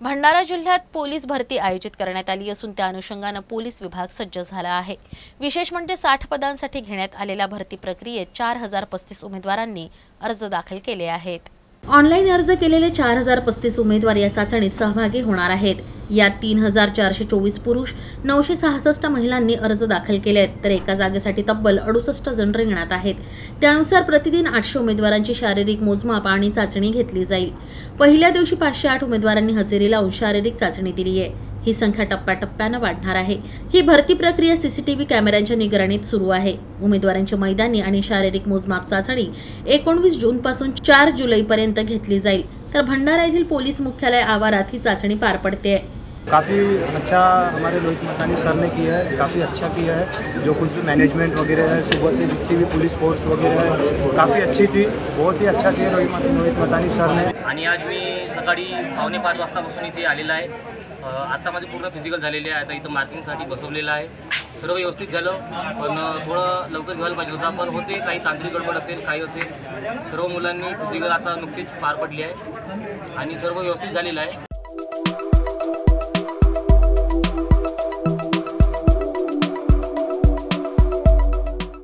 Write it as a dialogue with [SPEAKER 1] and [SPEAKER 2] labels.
[SPEAKER 1] भंडारा जिल्ह्यात पोलीस भरती आयोजित करण्यात आली असून त्या अनुषंगाने पोलीस विभाग सज्ज झाला आहे। विशेष म्हणजे 60 पदांसाठी घेण्यात आलेल्या भरती प्रक्रियेत 4035 उमेदवारांनी अर्ज दाखल केले आहेत। ऑनलाईन अर्ज केलेले 4035 उमेदवार या चाचणीत सहभागी होणार आहेत। यात 3424 पुरुष 966 महिलांनी अर्ज दाखल केले आहेत, तर एका जागेसाठी तब्बल 68 जण रिंगणात आहेत। त्यानुसार प्रतिदिन 800 उमेदवारांची शारीरिक मोजमाप आणि चाचणी घेतली जाईल। पहिल्या दिवशी 508 उमेदवारांनी हजेरी लावून शारीरिक चाचणी दिली आहे। ही संख्या टप्प्याटप्प्याने वाढणार आहे। ही भरती प्रक्रिया सीसीटीव्ही कॅमेऱ्यांच्या निगराणीत सुरू आहे। उमेदवारांची मैदानी आणि शारीरिक मोजमाप चाचणी 19 जून पासून 4 जुलैपर्यंत घेतली जाईल, तर भंडारा येथील पोलीस मुख्यालय आवारात ही चाचणी पार पडते।
[SPEAKER 2] काफ़ी अच्छा हमारे रोहित मतानी सर ने किया है, काफ़ी अच्छा किया है। जो कुछ भी मैनेजमेंट वगैरह है, सुबह से जितनी भी पुलिस फोर्स वगैरह है, काफ़ी अच्छी थी। बहुत ही अच्छा किया रोहित मतानी सर ने।
[SPEAKER 3] आणि आज मी सकाळी 4:45 वाजतापासून इथे आलेला आहे। आता माझे पूर्ण फिजिकल झालेले आहे। आता इथं मार्किंगसाठी बसवलेलं आहे। सर्व व्यवस्थित झालं, पण थोडं लवकर व्हायला पाहिजे होतं, पण होते काही तांत्रिक गडबड असेल, काही असेल। सर्व मुलांनी फिजिकल आता नुकतीच पार पडली आहे आणि सर्व व्यवस्थित झालेलं आहे।